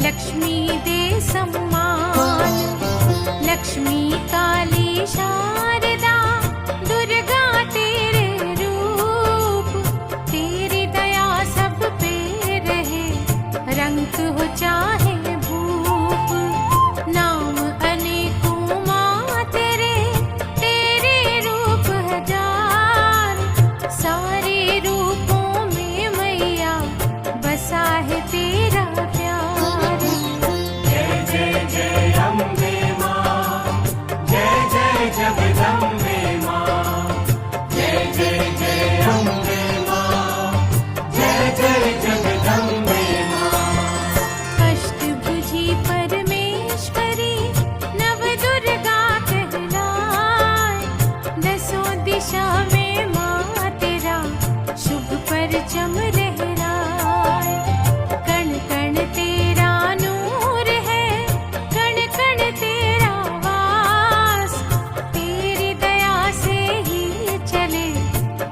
लक्ष्मी दे सम्मान। लक्ष्मी काली शारदा दुर्गा तेरे रूप, तेरी दया सब पे रहे, रंग हो चाहे भूप। नाम अनेकों माँ तेरे, तेरे रूप हजार, सारे रूपों में मैया बसा है तेरा प्यार। जय जय जय अम्बे माँ, जय जय जगदम्बे माँ, जय जय जय अम्बे माँ, जय जय जगदम्बे माँ। अष्टभुजी परमेश्वरी नव दुर्गा कहलाए, दसों दिशा में माँ तेरा शुभ परचम लहराए। कण कण तेरा नूर है, कण कण तेरा वास, तेरी दया से ही चले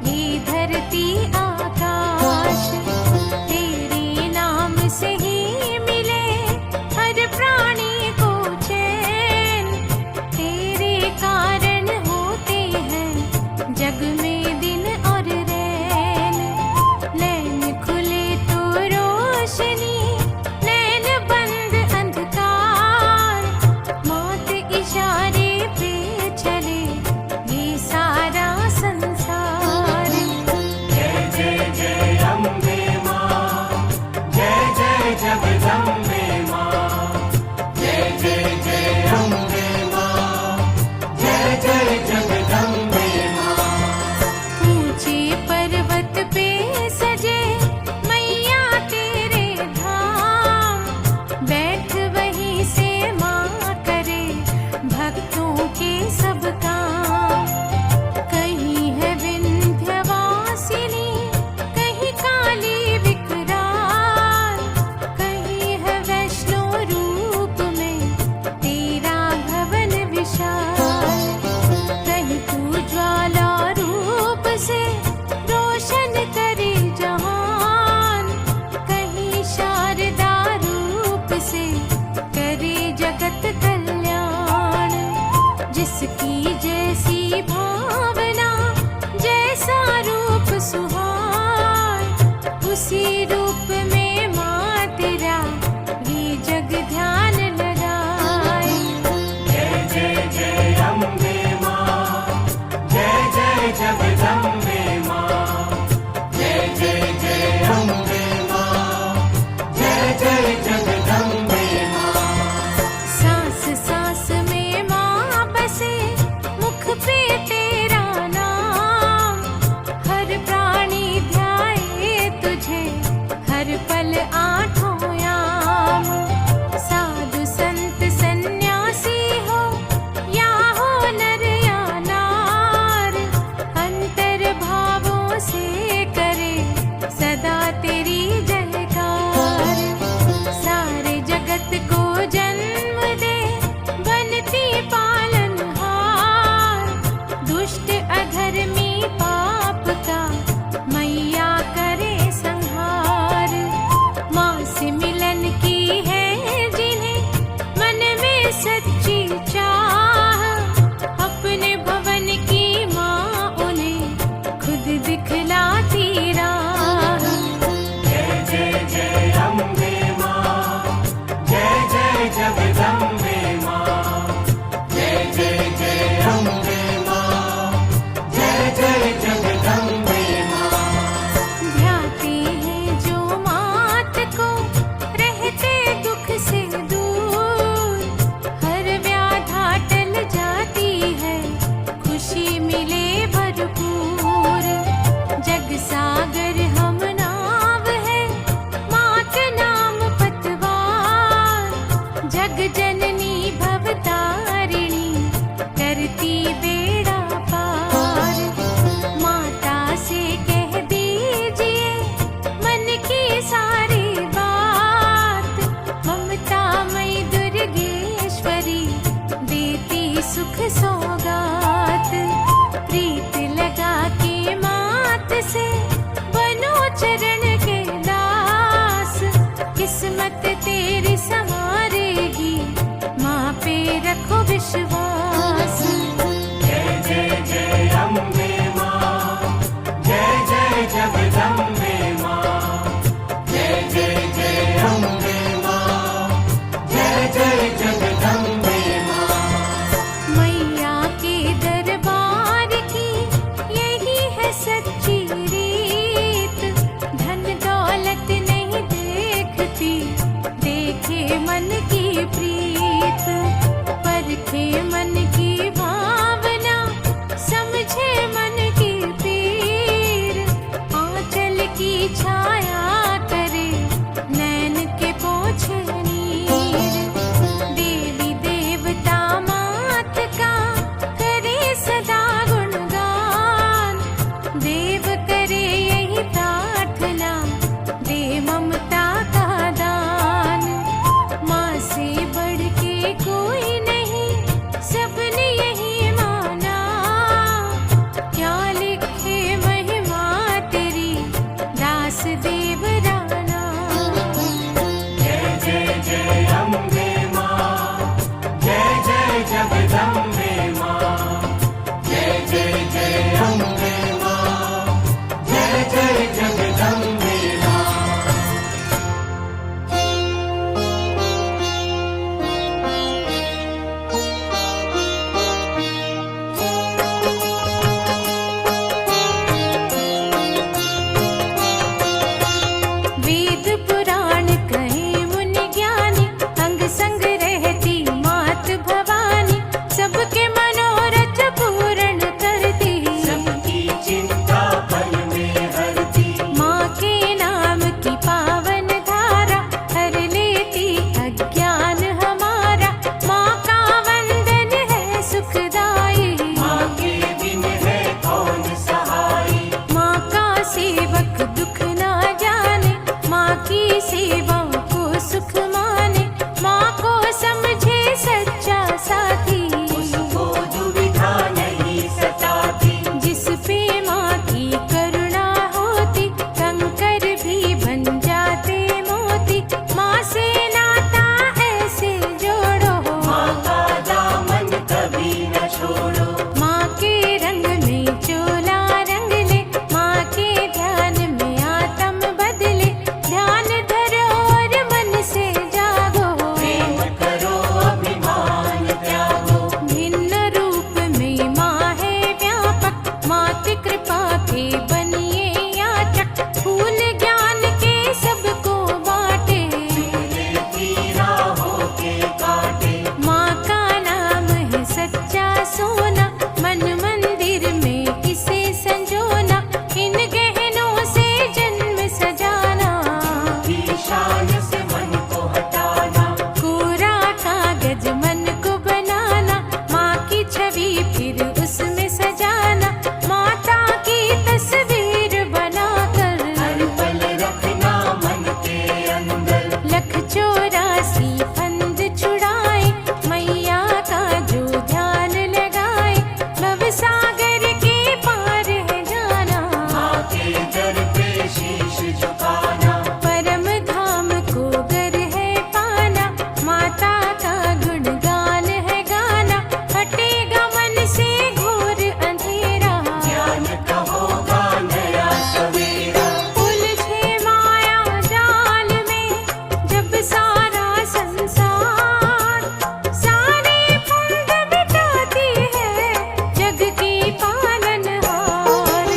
ये धरती आकाश। तेरे नाम से ही मिले हर प्राणी को चैन, तेरे कारण होते हैं जग में दिन और रैन। नैन खुले तो रोशनी, नैन बंद अंधकार, मौत इशारे पे चले ये सारा संसार। जय जय जय अम्बे माँ, जय जय जगदम्बे माँ, जय जय जय अम्बे माँ, जय जय जगदम्बे माँ। ऊंचे पर्वत पे सजे मैया तेरे धाम, बैठ वहीं से माँ करे भक्तों के सब काम। कहीं है विंध्यवासिनी, कहीं काली विकराल, कहीं है वैष्णो रूप में तेरा भवन विशाल। कहीं तू ज्वाला रूप से रोशन करे जहान, कहीं शारदा रूप से करे जगत कल्याण। जिसकी जैसी भावना, जैसा रूप सुहाए, उसी रूप में माँ तेरा ये जग ध्यान लगाए। जय जय जय अम्बे माँ, जय जय जगदम्बे माँ, जय जय जय अम्बे माँ, जय जय जगदम्बे माँ। सांस सांस में माँ बसे, मुख पे तेरा नाम, हर प्राणी ध्याए तुझे, हर पल आठों याम। साधु संत सन्यासी हो या हो नर या नार, अंतर भावों से करे सदा तेरी जयकार। सारे जगत को जन्म दे बनती पालनहार, दुष्ट अधर्मी पाप का मैया करे संहार। माँ से मिलन की है जिन्हें मन में सच्ची चाह, अपने भवन की माँ उन्हें खुद दिखलाती राह। जय जय जय अम्बे माँ, जय जय जगदम्बे माँ, जय जय जय अम्बे माँ, जय जय जगदम्बे माँ। ध्याते हैं जो मात को रहते दुख से दूर, हर व्याधा टल जाती है, खुशी मिले भरपूर। जग सागर हम नाव है, माँ के नाम पतवार, जग जननी भवतारिणी करती बेड़ा पार। माता से कह दीजिए मन की सारी बात, ममता मई दुर्गेश्वरी देती सुख सौगात। प्रीत लगा के मात से बनो चरण के दास, किस्मत तेरी समा विश्वास। जय जय जय अम्बे माँ, जय जय जगदम्बे माँ, जय जय जय अम्बे माँ, जय जय जगदम्बे माँ। मैया के दरबार की यही है सच्ची रीत, धन दौलत नहीं देखती, देखे मन की प्रीत, परखे मन की भावना, समझे मन की पीर, आंचल की छाया करे, नैन के पोछे नीर, देवी देवता मात का करे सदा गुणगान, देव करे यही प्रार्थना, दे ममता का दान। माँ से बढ़ के कोई नहीं, सबने यही माना, क्या लिखे महिमा तेरी, दास देव राना। जय जय जय अम्बे माँ, जय जय जगदम्बे माँ, जय जय जय अम्बे माँ, जय जय जगदम्बे माँ। वेद पुराण कहे मुनि ज्ञानी, अंग संग रहती मात भवानी, सबके मनोरथ पूर्ण करती, सबकी चिंता पल में हरती, माँ के नाम की पावन धारा, हर लेती अज्ञान हमारा, माँ का वंदन है सुखदाई, माँ के बिन है कौन सहाय। माँ का सेवक दुख ना जाने, माँ की सेवा को सुख माने, माँ को समझे सच्चा साथी, उसको दुविधा नहीं सताती, जिस पे माँ की करुणा होती, कंकर भी बन जाते मोती, माँ से नाता ऐसे जोड़ो, माँ का दामन कभी न छोड़ो। माँ के रंग में चोला रंग ले, माँ के ध्यान में आत्म बदले, ध्यान धरो और मन से जागो, प्रेम करो अभिमान त्यागो, भिन्न रूप में माँ है व्यापक, मात कृपा के बनिए याचक, फूल ज्ञान के सबको बांटे, लेती राहों के काटे। माँ का नाम है सच्चा सोना, मन मंदिर में इसे संजोना, इन गहनों से जन्म सजाना, ईशान से मन को हटाना, कोरा कागज मन को बनाना, माँ की छवि फिर उसमें सजाना, माता की तस्वीर बनाकर, हर पल रखना मन के अंदर, लख 84 फंद छुड़ाए, मैया का जो ध्यान लगाए, भव सागर के पार है जाना, माँ के दर पे शीश झुकाना, परम धाम को गर है पाना, माता का गुणगान है गाना, हटेगा मन से घोर अंधेरा, ज्ञान का होगा नया सवेरा। उलझे माया जाल में जब सारा संसार, सारे फंद मिटाती है जग की पालनहार,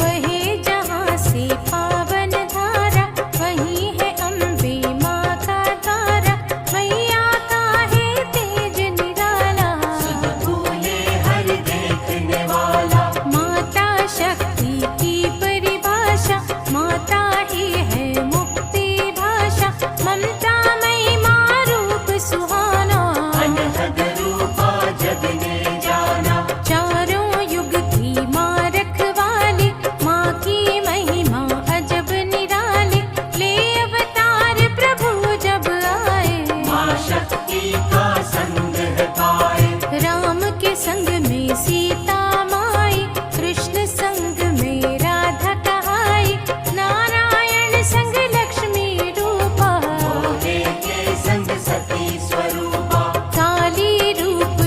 बहे जहाँ से पावन धारा, वही है अम्बे माँ का द्वारा, मैया का है तेज निराला, भूले हर देखने वाला, माता शक्ति की परिभाषा, माता ही है मुक्ति भाषा, ममता मई माँ रूप सुहाना, अनहद रूपा जग ने जाना, चारों युग की माँ रखवाली, माँ की महिमा अजब निराली, ले अवतार प्रभु जब आए, माँ शक्ति का संग है पाए, राम के संग में सीता माई, कृष्ण संग में राधा कहाई, नारायण संग लक्ष्मी रूपा, भोले के संग सती स्वरूपा, काली रूप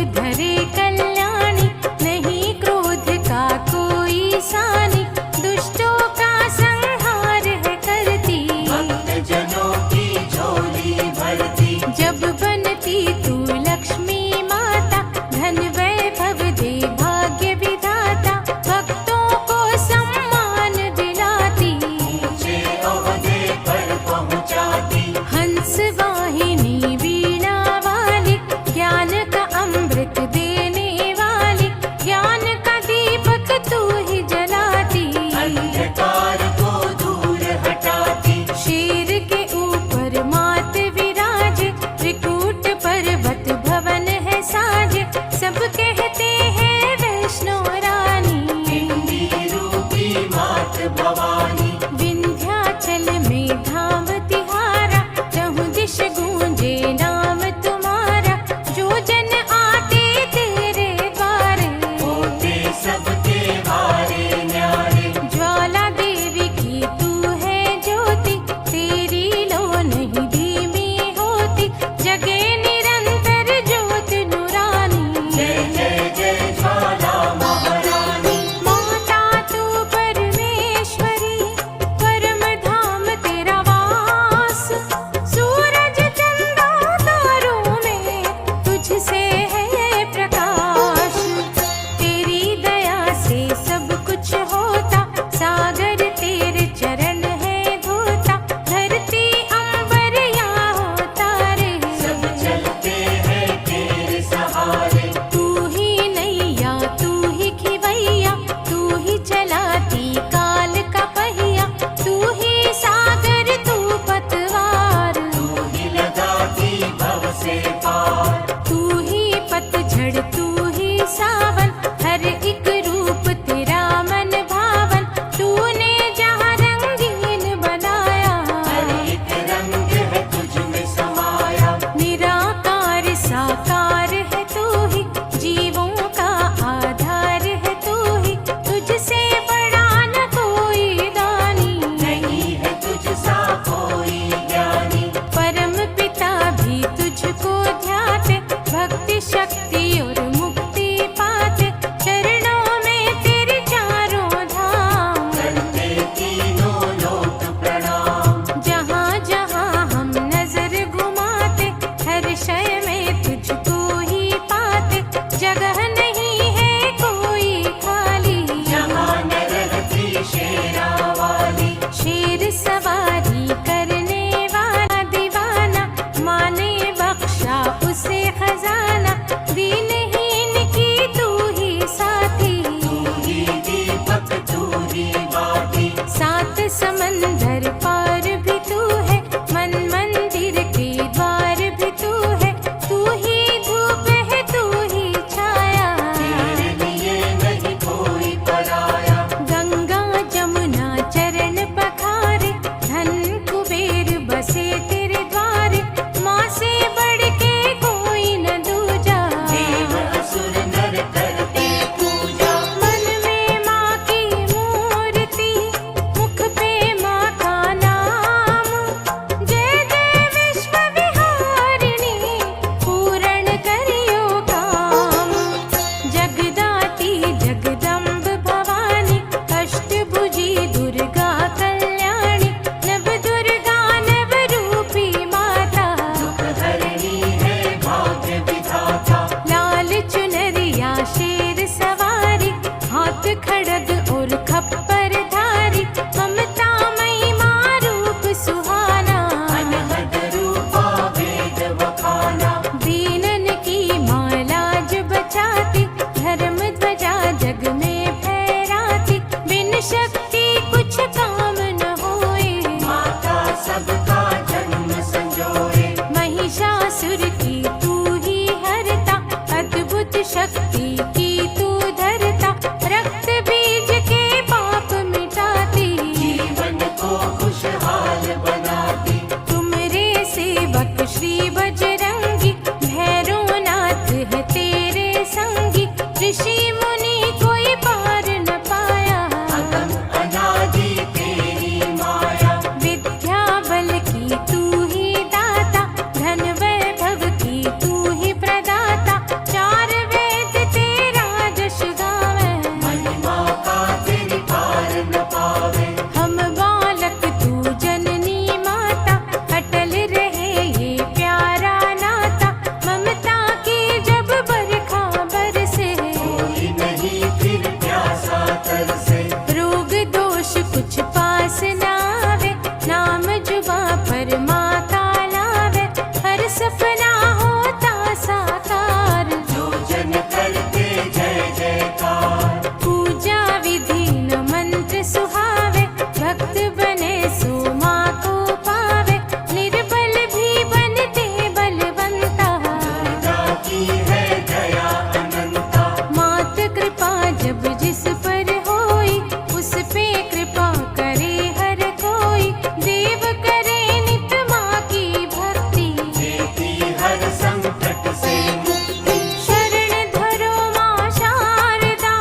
सपना होता साकार। जो जन करते जय जयकार। पूजा विधि न मंत्र सुहावे, भक्त बने सो माँ को पावे। निर्बल भी बनते बलवंता, दुर्गा की है दया अनंता। मात कृपा जब जिस पर होई, उस पे कृपा करे हर कोई। देव करे नित माँ की भक्ति, देती हर संकट से मुक्ति। शरण धरो माँ शारदा,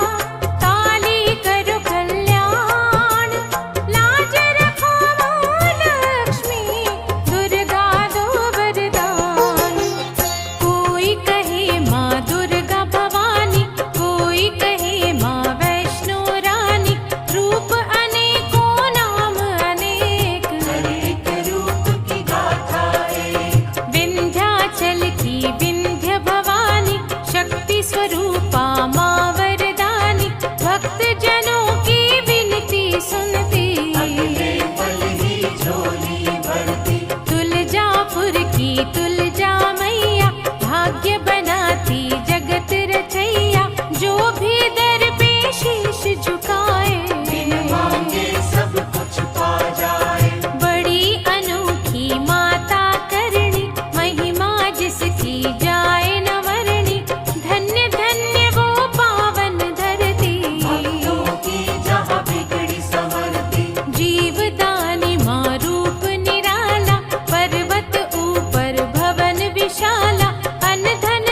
काली करो कल्याण। लाज रखो माँ लक्ष्मी, दुर्गा दो वरदान। कोई कहे माँ दुर्गा भवानी, कोई कहे माँ वैष्णो रानी। रूप अनेकों नाम अनेक, एक रूप की गाथा एक। विंध्याचल की विंध्य भवानी, शक्ति स्वरूपा माँ वरदानी। भक्त जनों की विनती सुनती, अगले पल ही झोली भरती। तुलजापुर की तुलजा मैया, भाग्य बनाती जगत रचैया। जो भी दर पे शीश झुकाए, बिन मांगे सब कुछ पा जाए। बड़ी अनोखी माता करणी, महिमा जिसकी जाए न वर्णी। धन्य धन्य वो पावन धरती, भक्तों की जहाँ बिगड़ी संवरती। जीवदानी माँ रूप निराला। पर्वत ऊपर भवन विशाला, अन धन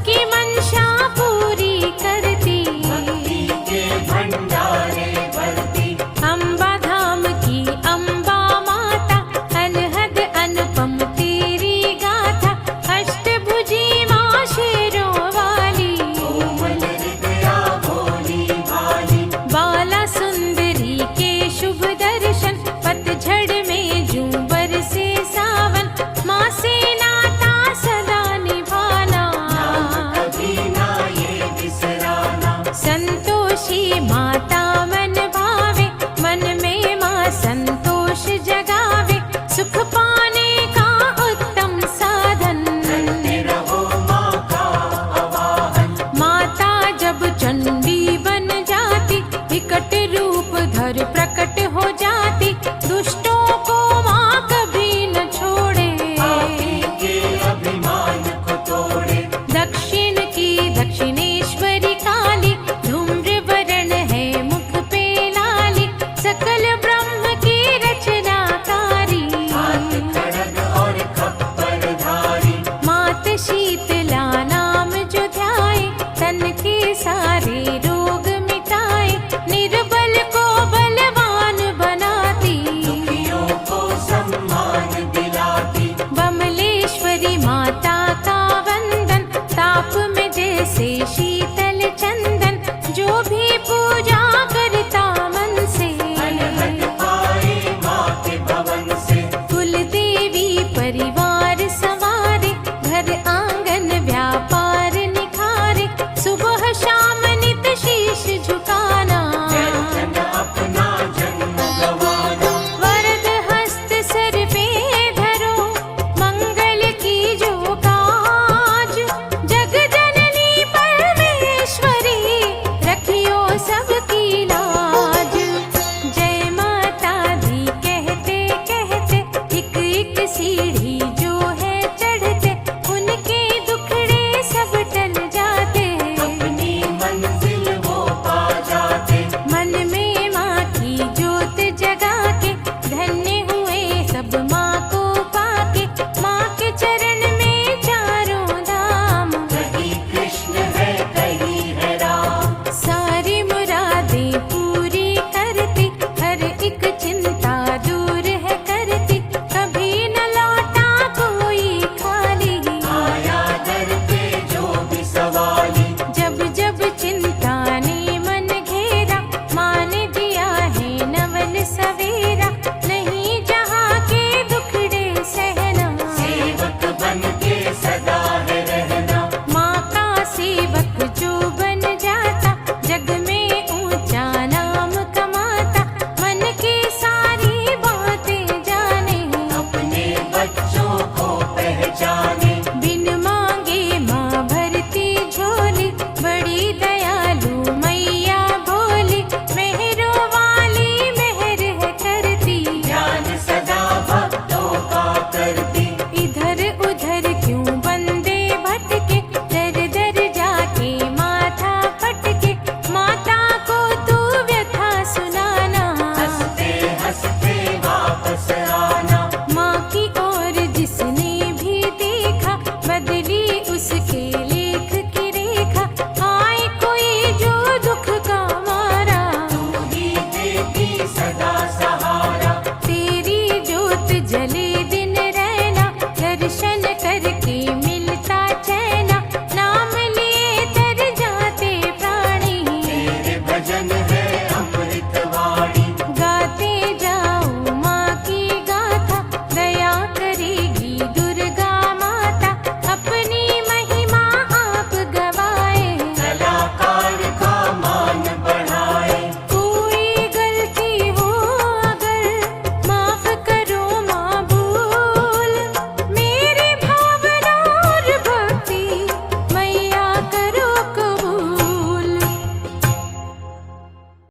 कि मन